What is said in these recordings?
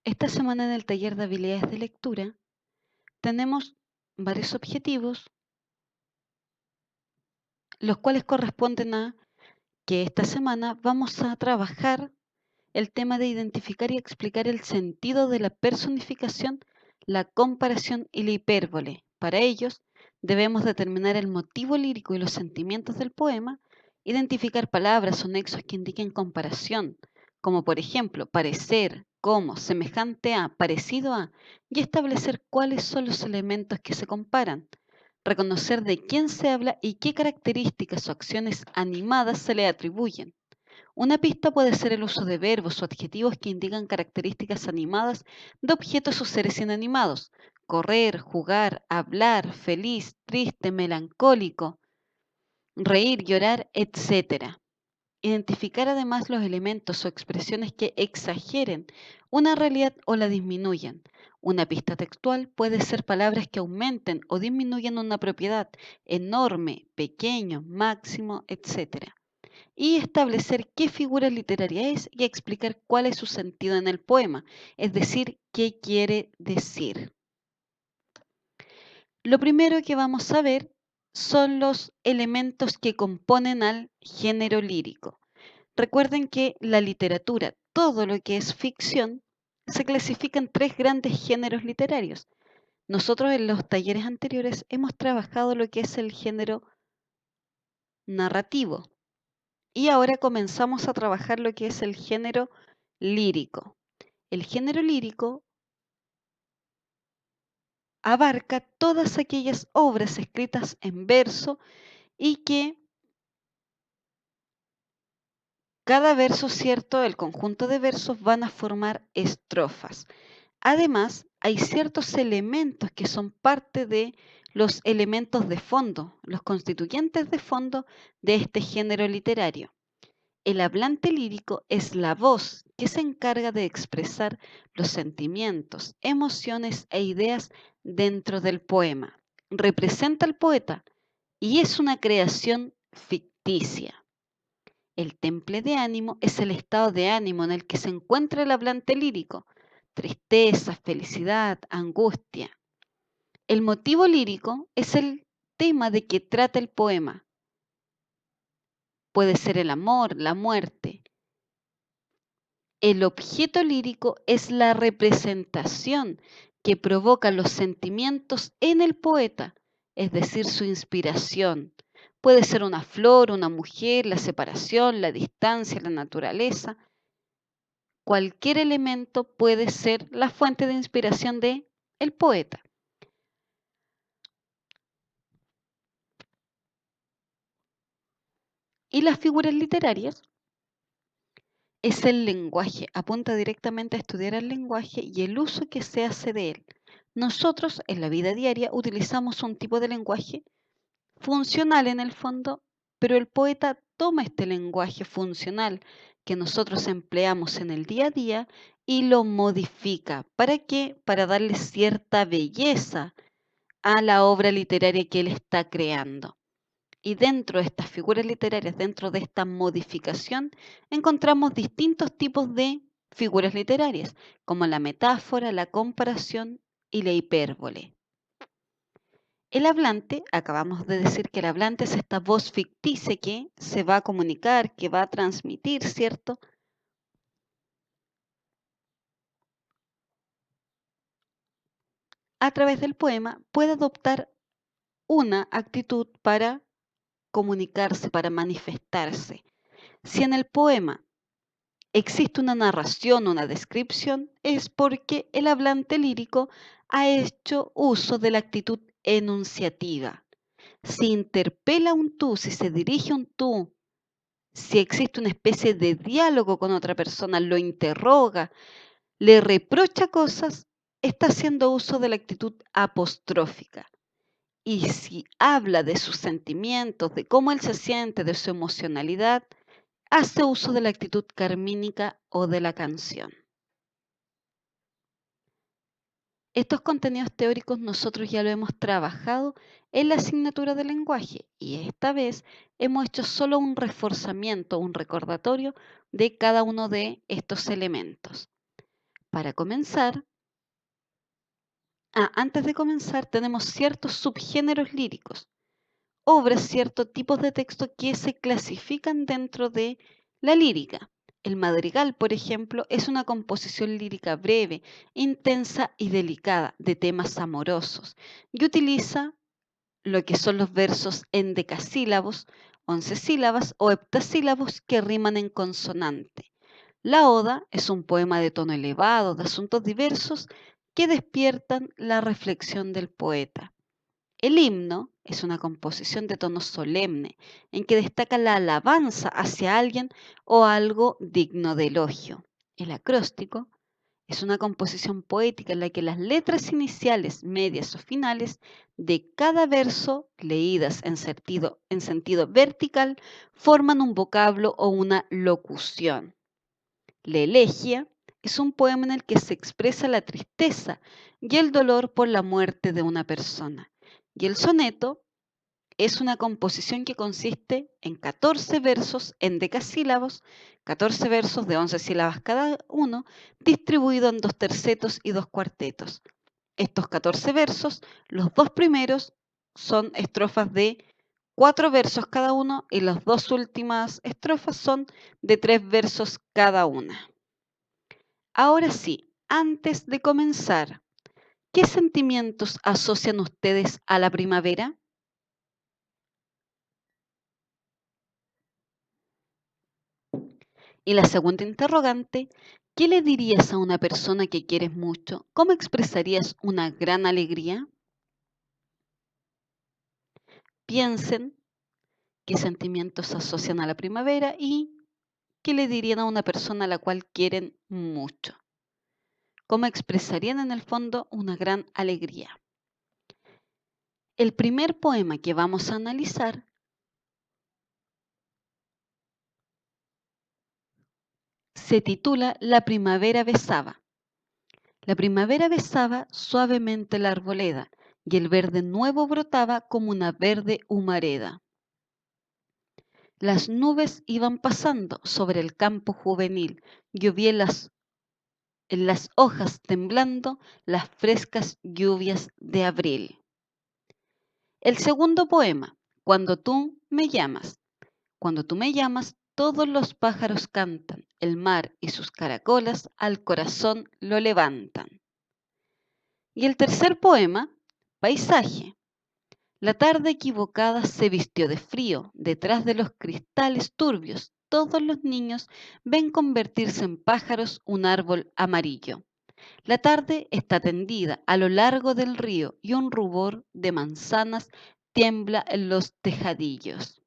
Esta semana en el taller de habilidades de lectura tenemos varios objetivos, los cuales corresponden a que esta semana vamos a trabajar el tema de identificar y explicar el sentido de la personificación, la comparación y la hipérbole. Para ellos debemos determinar el motivo lírico y los sentimientos del poema, identificar palabras o nexos que indiquen comparación, como por ejemplo parecer, como, semejante a, parecido a, y establecer cuáles son los elementos que se comparan, reconocer de quién se habla y qué características o acciones animadas se le atribuyen. Una pista puede ser el uso de verbos o adjetivos que indican características animadas de objetos o seres inanimados. Correr, jugar, hablar, feliz, triste, melancólico, reír, llorar, etc. Identificar además los elementos o expresiones que exageren una realidad o la disminuyan. Una pista textual puede ser palabras que aumenten o disminuyan una propiedad, enorme, pequeño, máximo, etc. Y establecer qué figura literaria es y explicar cuál es su sentido en el poema, es decir, qué quiere decir. Lo primero que vamos a ver son los elementos que componen al género lírico. Recuerden que la literatura, todo lo que es ficción, se clasifica en tres grandes géneros literarios. Nosotros en los talleres anteriores hemos trabajado lo que es el género narrativo y ahora comenzamos a trabajar lo que es el género lírico. El género lírico abarca todas aquellas obras escritas en verso y que cada verso, cierto, el conjunto de versos van a formar estrofas. Además, hay ciertos elementos que son parte de los elementos de fondo, los constituyentes de fondo de este género literario. El hablante lírico es la voz que se encarga de expresar los sentimientos, emociones e ideas dentro del poema. Representa al poeta y es una creación ficticia. El temple de ánimo es el estado de ánimo en el que se encuentra el hablante lírico. Tristeza, felicidad, angustia. El motivo lírico es el tema de que trata el poema. Puede ser el amor, la muerte. El objeto lírico es la representación que provoca los sentimientos en el poeta, es decir, su inspiración. Puede ser una flor, una mujer, la separación, la distancia, la naturaleza. Cualquier elemento puede ser la fuente de inspiración de el poeta. Y las figuras literarias es el lenguaje, apunta directamente a estudiar el lenguaje y el uso que se hace de él. Nosotros en la vida diaria utilizamos un tipo de lenguaje funcional en el fondo, pero el poeta toma este lenguaje funcional que nosotros empleamos en el día a día y lo modifica. ¿Para qué? Para darle cierta belleza a la obra literaria que él está creando. Y dentro de estas figuras literarias, dentro de esta modificación, encontramos distintos tipos de figuras literarias, como la metáfora, la comparación y la hipérbole. El hablante, acabamos de decir que el hablante es esta voz ficticia que se va a comunicar, que va a transmitir, ¿cierto? A través del poema puede adoptar una actitud para comunicarse, para manifestarse. Si en el poema existe una narración, una descripción, es porque el hablante lírico ha hecho uso de la actitud enunciativa. Si interpela un tú, si se dirige un tú, si existe una especie de diálogo con otra persona, lo interroga, le reprocha cosas, está haciendo uso de la actitud apostrófica. Y si habla de sus sentimientos, de cómo él se siente, de su emocionalidad, hace uso de la actitud carmínica o de la canción. Estos contenidos teóricos nosotros ya lo hemos trabajado en la asignatura de lenguaje y esta vez hemos hecho solo un reforzamiento, un recordatorio de cada uno de estos elementos. Para comenzar, antes de comenzar, tenemos ciertos subgéneros líricos, obras, ciertos tipos de texto que se clasifican dentro de la lírica. El madrigal, por ejemplo, es una composición lírica breve, intensa y delicada de temas amorosos y utiliza lo que son los versos endecasílabos, 11 sílabas o heptasílabos que riman en consonante. La oda es un poema de tono elevado, de asuntos diversos que despiertan la reflexión del poeta. El himno es una composición de tono solemne en que destaca la alabanza hacia alguien o algo digno de elogio. El acróstico es una composición poética en la que las letras iniciales, medias o finales de cada verso, leídas en sentido vertical, forman un vocablo o una locución. La elegía es un poema en el que se expresa la tristeza y el dolor por la muerte de una persona. Y el soneto es una composición que consiste en 14 versos endecasílabos, 14 versos de 11 sílabas cada uno, distribuido en 2 tercetos y 2 cuartetos. Estos 14 versos, los 2 primeros son estrofas de 4 versos cada uno y las 2 últimas estrofas son de 3 versos cada una. Ahora sí, antes de comenzar, ¿qué sentimientos asocian ustedes a la primavera? Y la segunda interrogante, ¿qué le dirías a una persona que quieres mucho? ¿Cómo expresarías una gran alegría? Piensen qué sentimientos asocian a la primavera y qué le dirían a una persona a la cual quieren mucho. ¿Cómo expresarían en el fondo una gran alegría? El primer poema que vamos a analizar se titula La primavera besaba. La primavera besaba suavemente la arboleda y el verde nuevo brotaba como una verde humareda. Las nubes iban pasando sobre el campo juvenil, llovía en las hojas temblando las frescas lluvias de abril. El segundo poema, Cuando tú me llamas. Cuando tú me llamas, todos los pájaros cantan, el mar y sus caracolas al corazón lo levantan. Y el tercer poema, Paisaje. La tarde equivocada se vistió de frío, detrás de los cristales turbios, todos los niños ven convertirse en pájaros un árbol amarillo. La tarde está tendida a lo largo del río y un rubor de manzanas tiembla en los tejadillos.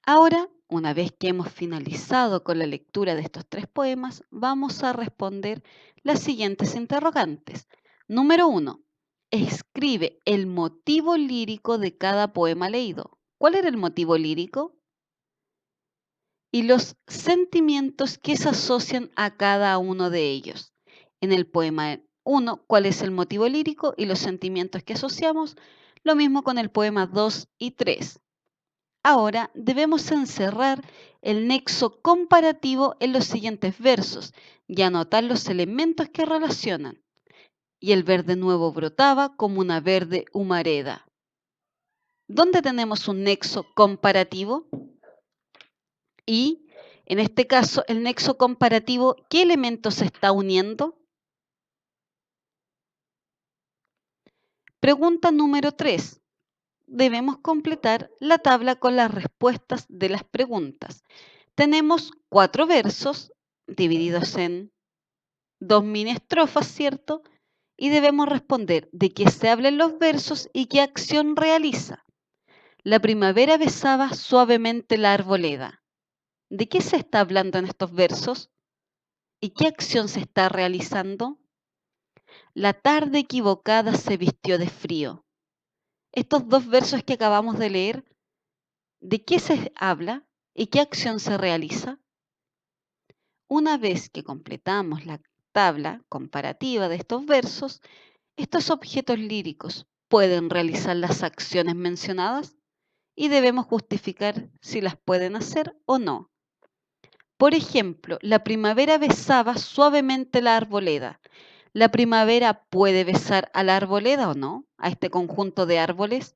Ahora, una vez que hemos finalizado con la lectura de estos 3 poemas, vamos a responder las siguientes interrogantes. Número 1. Escribe el motivo lírico de cada poema leído. ¿Cuál era el motivo lírico? Y los sentimientos que se asocian a cada uno de ellos. En el poema 1, ¿cuál es el motivo lírico y los sentimientos que asociamos? Lo mismo con el poema 2 y 3. Ahora debemos encerrar el nexo comparativo en los siguientes versos y anotar los elementos que relacionan. Y el verde nuevo brotaba como una verde humareda. ¿Dónde tenemos un nexo comparativo? Y en este caso, el nexo comparativo, ¿qué elementos se está uniendo? Pregunta número 3. Debemos completar la tabla con las respuestas de las preguntas. Tenemos 4 versos divididos en 2 mini estrofas, ¿cierto? Y debemos responder de qué se habla en los versos y qué acción realiza. La primavera besaba suavemente la arboleda. ¿De qué se está hablando en estos versos? ¿Y qué acción se está realizando? La tarde equivocada se vistió de frío. Estos 2 versos que acabamos de leer, ¿de qué se habla y qué acción se realiza? Una vez que completamos la tabla comparativa de estos versos, estos objetos líricos pueden realizar las acciones mencionadas y debemos justificar si las pueden hacer o no. Por ejemplo, la primavera besaba suavemente la arboleda. ¿La primavera puede besar a la arboleda o no? A este conjunto de árboles.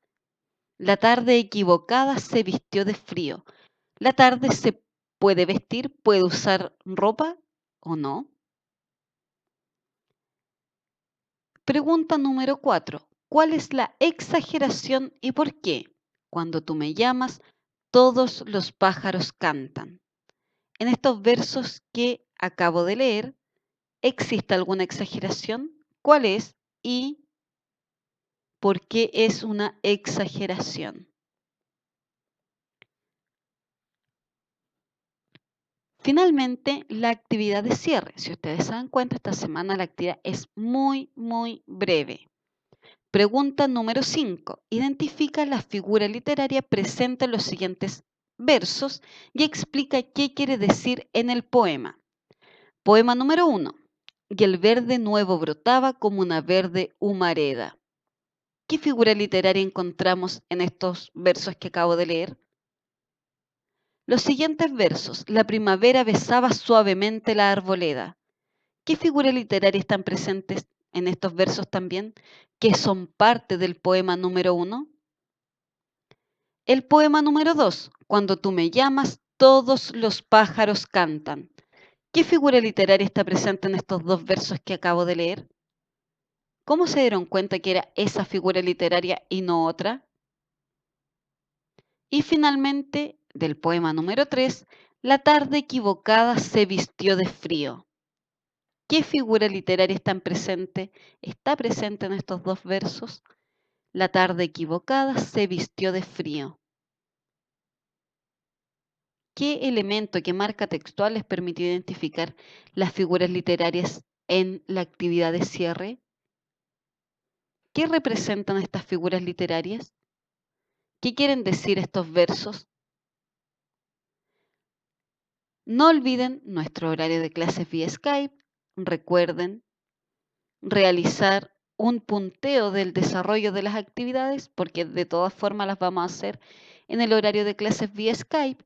La tarde equivocada se vistió de frío. ¿La tarde se puede vestir, puede usar ropa o no? Pregunta número 4. ¿Cuál es la exageración y por qué? Cuando tú me llamas, todos los pájaros cantan. En estos versos que acabo de leer, ¿existe alguna exageración? ¿Cuál es y por qué es una exageración? Finalmente, la actividad de cierre. Si ustedes se dan cuenta, esta semana la actividad es muy breve. Pregunta número 5. Identifica la figura literaria presente en los siguientes versos y explica qué quiere decir en el poema. Poema número 1. Y el verde nuevo brotaba como una verde humareda. ¿Qué figura literaria encontramos en estos versos que acabo de leer? Los siguientes versos. La primavera besaba suavemente la arboleda. ¿Qué figuras literarias están presentes en estos versos también, que son parte del poema número 1? El poema número 2. Cuando tú me llamas, todos los pájaros cantan. ¿Qué figura literaria está presente en estos dos versos que acabo de leer? ¿Cómo se dieron cuenta que era esa figura literaria y no otra? Y finalmente, del poema número 3, la tarde equivocada se vistió de frío. ¿Qué figura literaria está presente en estos dos versos? La tarde equivocada se vistió de frío. ¿Qué elemento, qué marca textual les permitió identificar las figuras literarias en la actividad de cierre? ¿Qué representan estas figuras literarias? ¿Qué quieren decir estos versos? No olviden nuestro horario de clases vía Skype. Recuerden realizar un punteo del desarrollo de las actividades, porque de todas formas las vamos a hacer en el horario de clases vía Skype.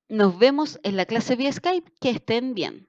Nos vemos en la clase vía Skype. Que estén bien.